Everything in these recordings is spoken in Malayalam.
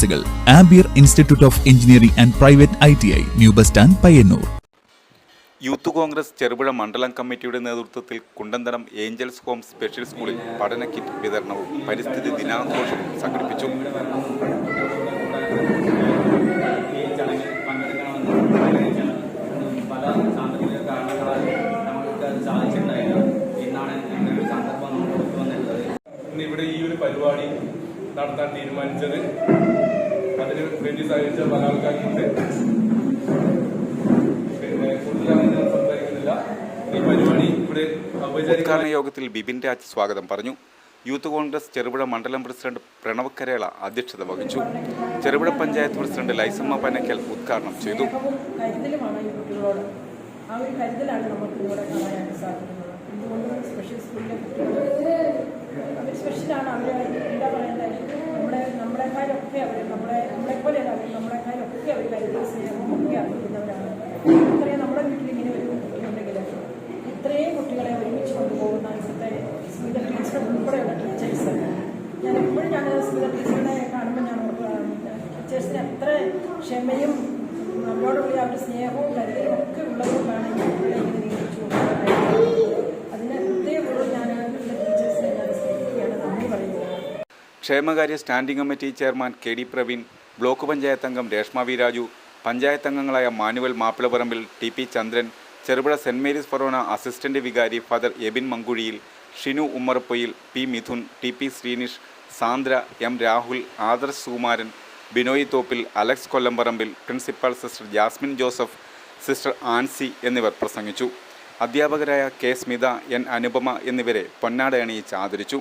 കോഴ്സുകൾ. ആംബിയർ institute of engineering and private ITI, new bus stand, Payyanur. Youth Congress Cherupuzha മണ്ഡലം കമ്മിറ്റിയുടെ നേതൃത്വത്തിൽ കുണ്ടന്തരം ഏഞ്ചൽസ് ഹോം സ്പെഷ്യൽ സ്കൂളിൽ പഠന കിറ്റ് വിതരണവും പരിസ്ഥിതി ദിനാഘോഷവും സംഘടിപ്പിച്ചു. ഇവിടെ ഈ ഒരു പരിപാടി നടത്താൻ തീരുമാനിച്ചത് അതിന് വേണ്ടി സഹകരിച്ച പല ആൾക്കാരുമുണ്ട്. ഉദ്ഘാടന യോഗത്തിൽ ബിപിൻ രാജ് സ്വാഗതം പറഞ്ഞു. യൂത്ത് കോൺഗ്രസ് ചെറുപുഴ മണ്ഡലം പ്രസിഡന്റ് പ്രണവ് കരേള അധ്യക്ഷത വഹിച്ചു. ചെറുപുഴ പഞ്ചായത്ത് പ്രസിഡന്റ് ലൈസമ്മ പനക്കൽ ഉദ്ഘാടനം ചെയ്തു. സ്പെഷ്യലാണ് അവർ എന്താ പറയുന്നത്, നമ്മളെക്കാളൊക്കെ അവർ നമ്മളെപ്പോലെയല്ല നമ്മളെക്കാളൊക്കെ അവർ കരുതൽ സ്നേഹവും ഒക്കെ അറിയിക്കുന്നവരാണ്. നമുക്കറിയാം, നമ്മുടെ വീട്ടിൽ ഇങ്ങനെ ഒരു കുട്ടിയുണ്ടെങ്കിൽ ഇത്രയും കുട്ടികളെ ഒരുമിച്ച് കൊണ്ടുപോകുന്ന ഇവിടുത്തെ സ്മിത ടീച്ചർ ഉൾപ്പെടെയുള്ള ടീച്ചേഴ്സ്, ഞാൻ എപ്പോഴും സ്മിത ടീച്ചറിനെ കാണുമ്പോൾ ഞാൻ ടീച്ചേഴ്സിന് എത്ര ക്ഷമയും നമ്മളോടുള്ള അവരുടെ സ്നേഹവും കരുതലും ഒക്കെ ഉള്ളതുകൊണ്ടാണ് ഈ കുട്ടികളെ ഇങ്ങനെ നിയന്ത്രിച്ചു കൊണ്ടുപോകുന്നത്. അതിന് പ്രത്യേകപൂർവ്വം ഞാൻ ടീച്ചേഴ്സിനെ ഞാൻ സ്നേഹിക്കുകയാണ്, നന്ദി പറയുന്നത്. ക്ഷേമകാര്യ standing committee chairman KD Praveen, block panchayat അംഗം രേഷ്മ വി രാജു, പഞ്ചായത്ത് അംഗങ്ങളായ Manuel Mappilaparambil, TP Chandran, Cherupuzha Saint Mary's forane assistant വികാരി father Ebin Mankuzhiyil, Shinu Ummarapoyil, P Mithun, TP Sreenish, Sandra, M Rahul, Adarsh Sukumaran, Binoy Thoppil, Alex Kollamparambil, principal sister Jasmine Joseph, sister Ancy എന്നിവർ പ്രസംഗിച്ചു. അധ്യാപകരായ K സ്മിത, N അനുപമ എന്നിവരെ പൊന്നാട അണിയിച്ച് ആദരിച്ചു.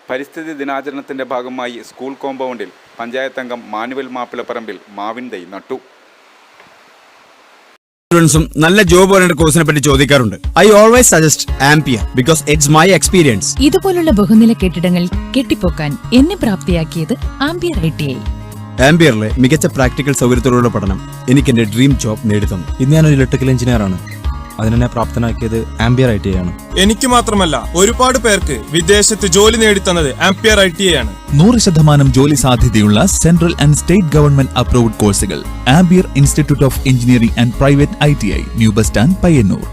പരിസ്ഥിതി ദിനാചരണത്തിന്റെ ഭാഗമായി സ്കൂൾ കോമ്പൗണ്ടിൽ പഞ്ചായത്ത് അംഗം മാനുവൽ മാപ്പിളപ്പറമ്പിൽ മാവിൻ തൈ നട്ടു. നല്ല ജോബ് ഓറിയന്റഡ് കോഴ്സിനെ പറ്റി ചോദിക്കാറുണ്ട്. I always suggest ampere because it's my experience. ഇതുപോലുള്ള ബഹുനില കെട്ടിടങ്ങൾ കെട്ടിപ്പോക്കാൻ എന്നെ പ്രാപ്തിയാക്കിയത് ആംപിയർ ITI. ആംപിയറിലെ മികച്ച പ്രാക്ടിക്കൽ സൗകര്യത്തോടുള്ള പഠനം എനിക്ക് എന്റെ ഡ്രീം ജോബ് നേടിത്തന്നു. ഇന്ന് ഞാനൊരു ഇലക്ട്രിക്കൽ എഞ്ചിനീയർ ആണ്. അതിനെ പ്രാപ്തനാക്കിയത് ആംപിയർ ITI ആണ്. എനിക്ക് മാത്രമല്ല, ഒരുപാട് പേർക്ക് വിദേശത്ത് ജോലി നേടിത്തന്നത് ആംപിയർ ITI ആണ്. 100% ജോലി സാധ്യതയുള്ള central and state government approved കോഴ്സുകൾ. ആംബിയർ institute of engineering and private ITI, new bus stand, Payyanur.